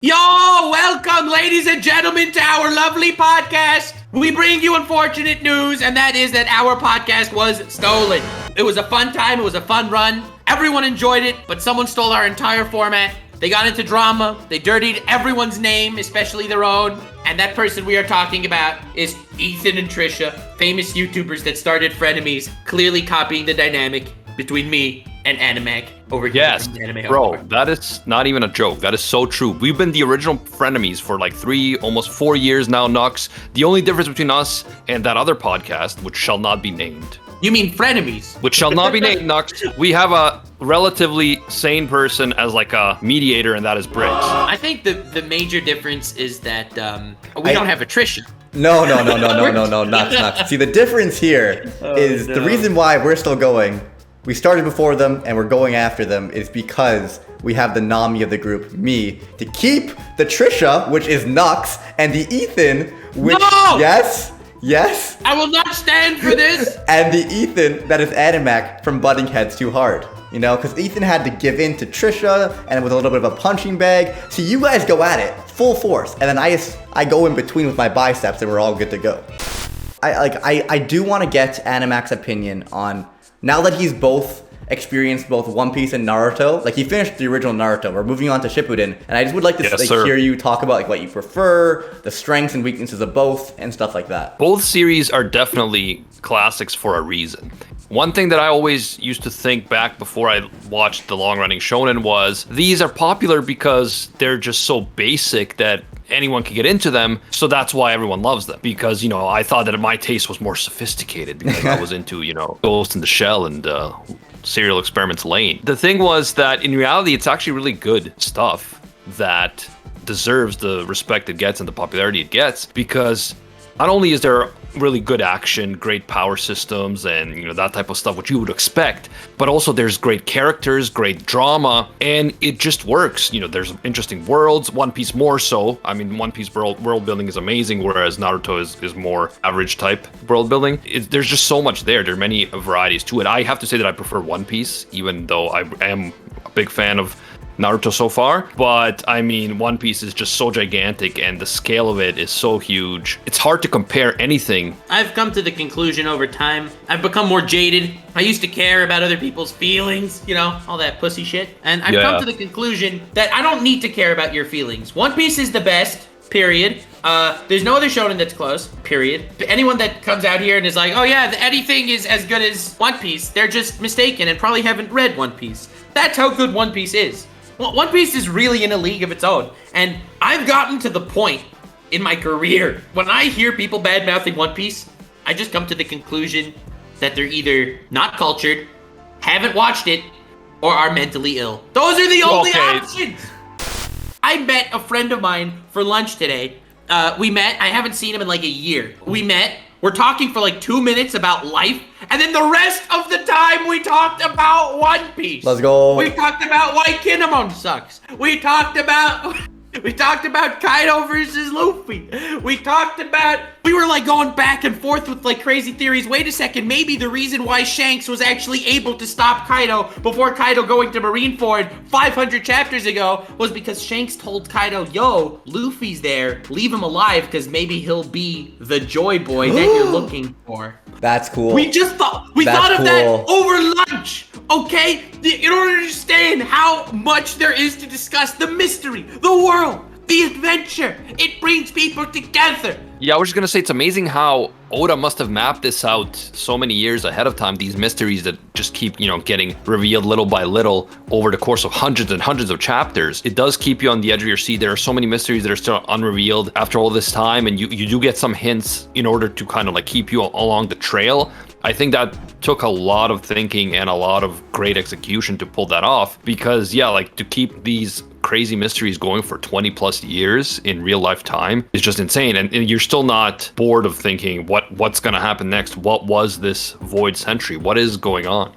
Yo, welcome, ladies and gentlemen, to our lovely podcast. We bring you unfortunate news, and that is that our podcast was stolen. It was a fun time. It was a fun run. Everyone enjoyed it, but someone stole our entire format. They got into drama. They dirtied everyone's name, especially their own. And that person we are talking about is Ethan and Trisha, famous YouTubers that started frenemies, clearly copying the dynamic between me and Animac over here. Yes, bro, that is not even a joke. That is so true. We've been the original frenemies for like 3, almost 4 years now, Nux. The only difference between us and that other podcast, which shall not be named. You mean frenemies? Which shall not be named, Nux. We have a relatively sane person as like a mediator, and that is Briggs. I think the major difference is that we don't have a Trisha. No, Nux. See, the difference here is the reason why we're still going. We started before them and we're going after them is because we have the Nami of the group, me, to keep the Trisha, which is Nux, and the Ethan, which yes, I will not stand for this. And the Ethan that is Animac from butting heads too hard. You know, because Ethan had to give in to Trisha, and it was a little bit of a punching bag. So you guys go at it full force, and then I go in between with my biceps, and we're all good to go. I do want to get Animac's opinion on, now that he's experienced both One Piece and Naruto, like he finished the original Naruto, we're moving on to Shippuden, and I just would like to hear you talk about like what you prefer, the strengths and weaknesses of both, and stuff like that. Both series are definitely classics for a reason. One thing that I always used to think back before I watched the long-running shonen was these are popular because they're just so basic that anyone can get into them, so that's why everyone loves them. Because, you know, I thought that my taste was more sophisticated because I was into, you know, Ghost in the Shell and Serial Experiments Lane. The thing was that in reality, it's actually really good stuff that deserves the respect it gets and the popularity it gets, because not only is there really good action, great power systems, and you know that type of stuff which you would expect, but also there's great characters, great drama, and it just works. You know, there's interesting worlds. One Piece more so. I mean, One Piece world building is amazing, whereas Naruto is more average type world building. There's just so much there. There are many varieties to it. I have to say that I prefer One Piece, even though I am a big fan of Naruto so far, but I mean, One Piece is just so gigantic and the scale of it is so huge. It's hard to compare anything. I've come to the conclusion over time, I've become more jaded. I used to care about other people's feelings, you know, all that pussy shit. And I've come to the conclusion that I don't need to care about your feelings. One Piece is the best, period. There's no other shonen that's close, period. Anyone that comes out here and is like, oh yeah, anything is as good as One Piece, they're just mistaken and probably haven't read One Piece. That's how good One Piece is. One Piece is really in a league of its own, and I've gotten to the point in my career, when I hear people bad-mouthing One Piece, I just come to the conclusion that they're either not cultured, haven't watched it, or are mentally ill. Those are the only options! I met a friend of mine for lunch today. We met, I haven't seen him in like a year. We met, we're talking for like 2 minutes about life, and then the rest of the time we talked about One Piece. Let's go. We talked about why Kinemon sucks. We talked about Kaido versus Luffy. We were like going back and forth with like crazy theories. Wait a second, maybe the reason why Shanks was actually able to stop Kaido before Kaido going to Marineford 500 chapters ago was because Shanks told Kaido, yo, Luffy's there, leave him alive because maybe he'll be the joy boy that you're looking for. That's cool. We thought of that over lunch, okay? In order to understand how much there is to discuss, the mystery, the world, the adventure, it brings people together. Yeah, I was just gonna say, it's amazing how Oda must have mapped this out so many years ahead of time, these mysteries that just keep, you know, getting revealed little by little over the course of hundreds and hundreds of chapters. It does keep you on the edge of your seat. There are so many mysteries that are still unrevealed after all this time, and you do get some hints in order to kind of like keep you along the trail. I think that took a lot of thinking and a lot of great execution to pull that off, because yeah, like to keep these crazy mysteries going for 20 plus years in real life time is just insane, and you're still not bored of thinking what's gonna happen next. What was this void century? What is going on?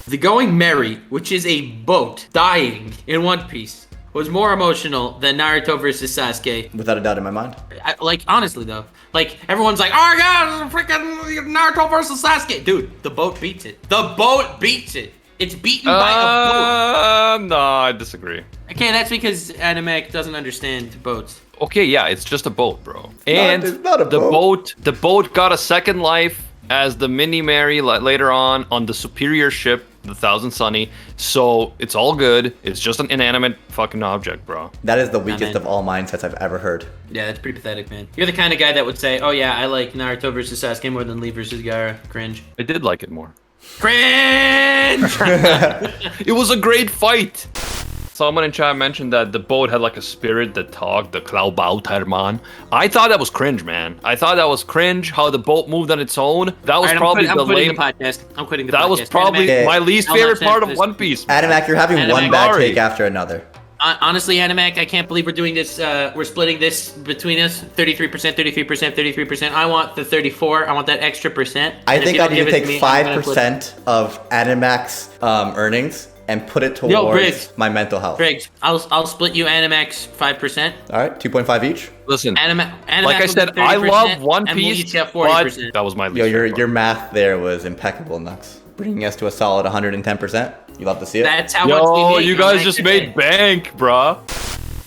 The Going Merry, which is a boat dying in One Piece, was more emotional than Naruto versus Sasuke. Without a doubt in my mind. Like, honestly though, like everyone's like, oh my god, freaking Naruto versus Sasuke. Dude, the boat beats it. The boat beats it. It's beaten by a boat. No, I disagree. Okay, that's because Animac doesn't understand boats. Okay, yeah, it's just a boat, bro. And it's not a boat. The boat got a second life as the Mini Mary later on the superior ship, the Thousand Sunny. So it's all good. It's just an inanimate fucking object, bro. That is the weakest man. of all mindsets I've ever heard. Yeah, that's pretty pathetic, man. You're the kind of guy that would say, "Oh yeah, I like Naruto versus Sasuke more than Lee versus Gaara." Cringe. I did like it more. Cringe. It was a great fight. Someone in chat mentioned that the boat had like a spirit that talked, the Klaubautermann. I thought that was cringe, man. I thought that was cringe how the boat moved on its own. That was probably I'm the quitting lame. the podcast. I'm quitting the That podcast. was probably Animac. my least I'll favorite not part of this. One Piece. Animac, you're having one bad Sorry. take after another. Honestly, Animac, I can't believe we're doing this. We're splitting this between us. 33%, 33%, 33%. I want the 34. I want that extra percent. I And if think you I don't need to give it take me, I'm gonna flip 5% of Animac's earnings and put it towards Briggs. my mental health. Briggs, I'll split you Animax 5%. All right, 2.5 each. Listen, Animax like I said, I love One and we'll Piece, each get but 40%. that was my least Yo, favorite your part. math there was impeccable, Nux. Bringing us to a solid 110%. You love to see it. That's how much we Yo, make you on guys Max just Effect. made bank, bruh.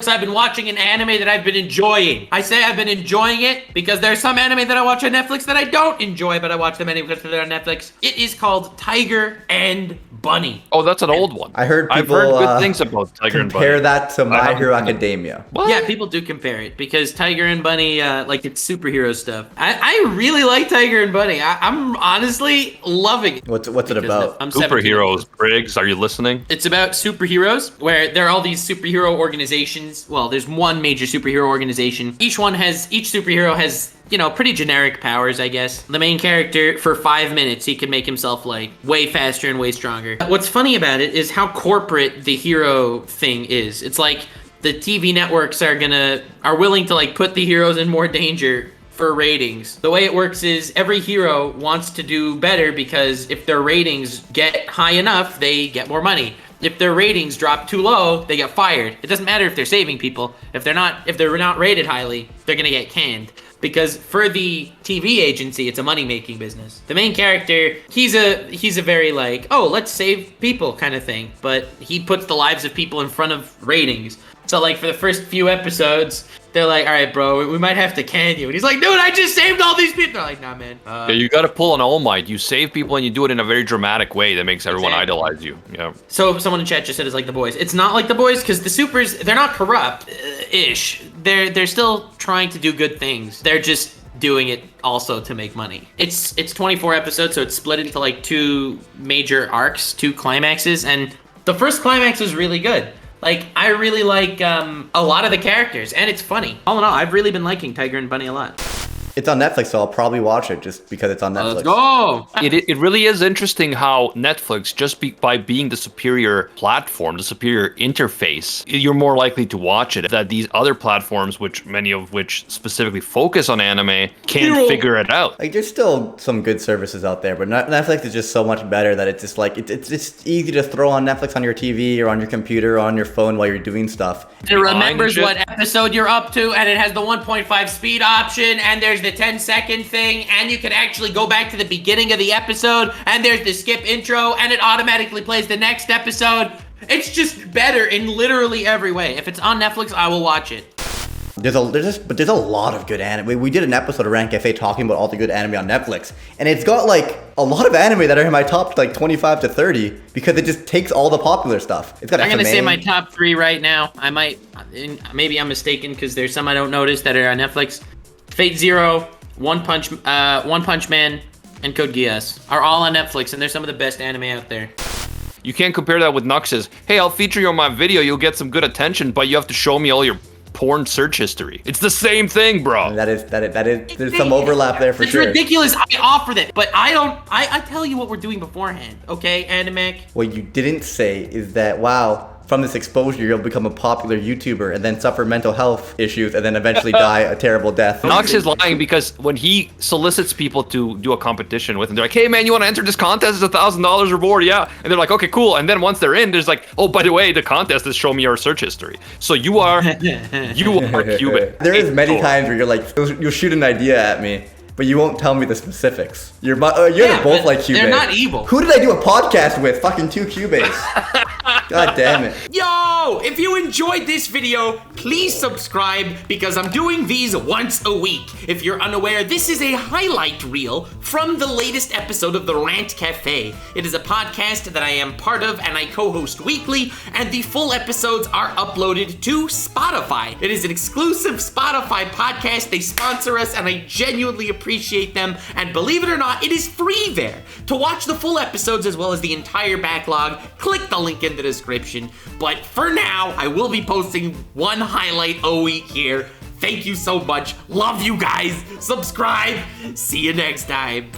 I've been watching an anime that I've been enjoying. I say I've been enjoying it because there's some anime that I watch on Netflix that I don't enjoy, but I watch them anyway because they're on Netflix. It is called Tiger and Bunny. Oh, that's an old one. I heard I've people heard good things about Tiger and Bunny. compare that to My haven't Hero seen it. Academia. What? Yeah, people do compare it because Tiger and Bunny, like it's superhero stuff. I really like Tiger and Bunny. I'm honestly loving it. What's it Because about? I'm 17. Superheroes, Briggs, are you listening? It's about superheroes where there are all these superhero organizations. Well, there's one major superhero organization. Each superhero has, pretty generic powers, I guess. The main character, for 5 minutes, he can make himself like way faster and way stronger. What's funny about it is how corporate the hero thing is. It's like the TV networks are willing to like put the heroes in more danger for ratings. The way it works is every hero wants to do better because if their ratings get high enough, they get more money. If their ratings drop too low, they get fired. It doesn't matter if they're saving people. If they're not rated highly, they're gonna get canned. Because for the TV agency, it's a money-making business. The main character, he's a very like, oh, let's save people kind of thing. But he puts the lives of people in front of ratings. So like for the first few episodes, they're like, all right, bro, we might have to can you. And he's like, dude, I just saved all these people. They're like, nah, man. Yeah, you gotta pull an All Might. You save people and you do it in a very dramatic way that makes everyone Exactly. idolize you. Yeah. So someone in chat just said it's like The Boys. It's not like The Boys because the supers, they're not corrupt-ish. They're still trying to do good things. They're just doing it also to make money. It's 24 episodes, so it's split into like 2 major arcs, 2 climaxes, and the first climax is really good. Like, I really like a lot of the characters, and it's funny. All in all, I've really been liking Tiger and Bunny a lot. It's on Netflix, so I'll probably watch it just because it's on Netflix. Let's go! It really is interesting how Netflix, by being the superior platform, the superior interface, you're more likely to watch it. That these other platforms, many of which specifically focus on anime, can't figure it out. Like, there's still some good services out there, but Netflix is just so much better that it's just like it's just easy to throw on Netflix on your TV or on your computer or on your phone while you're doing stuff. It remembers what episode you're up to, and it has the 1.5 speed option, and there's the 10-second thing, and you can actually go back to the beginning of the episode, and there's the skip intro, and it automatically plays the next episode. It's just better in literally every way. If it's on Netflix, I will watch it. There's a lot of good anime. We did an episode of Rank Cafe talking about all the good anime on Netflix, and it's got like a lot of anime that are in my top like 25 to 30 because it just takes all the popular stuff. It's got. I'm gonna FMA. say my top 3 right now. I might, maybe I'm mistaken because there's some I don't notice that are on Netflix. Fate Zero, One Punch Man, and Code Geass are all on Netflix, and they're some of the best anime out there. You can't compare that with Nux's. Hey, I'll feature you on my video. You'll get some good attention, but you have to show me all your porn search history. It's the same thing, bro. That is. There's some overlap there for It's sure. ridiculous. I offer that, but I don't. I tell you what we're doing beforehand, okay, Animac? What you didn't say is that from this exposure, you'll become a popular YouTuber and then suffer mental health issues and then eventually die a terrible death. Nox is lying because when he solicits people to do a competition with him, they're like, hey man, you want to enter this contest? It's $1,000 reward, yeah. And they're like, okay, cool. And then once they're in, there's like, oh, by the way, the contest is show me your search history. So you are Cuban. There is many times where you're like, you'll shoot an idea at me, but you won't tell me the specifics. You're both like Cubase. They're not evil. Who did I do a podcast with? Fucking 2 Cubase. God damn it. Yo, if you enjoyed this video, please subscribe because I'm doing these once a week. If you're unaware, this is a highlight reel from the latest episode of The Rant Cafe. It is a podcast that I am part of and I co-host weekly, and the full episodes are uploaded to Spotify. It is an exclusive Spotify podcast. They sponsor us and I genuinely appreciate them. And believe it or not, it is free there. To watch the full episodes as well as the entire backlog, click the link in the description. But for now, I will be posting one highlight a week here. Thank you so much. Love you guys. Subscribe. See you next time.